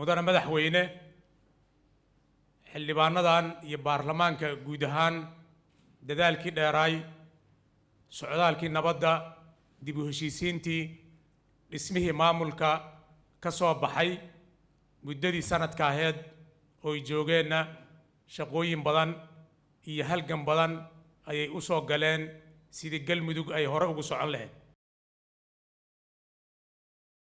mudana madaxweyne xildhibaanadan iyo baarlamaanka guud ahaan dadaalkii dheeraay socdaalkii nabadda dib u heshiisiintii dhismihii maamulka ka soo baxay muddadii sanadka ahayd oo ay joogeenna shaqooyin badan iyo halgan badan ayay u soo galeen sidii galmudug ay hore ugu socon lahayd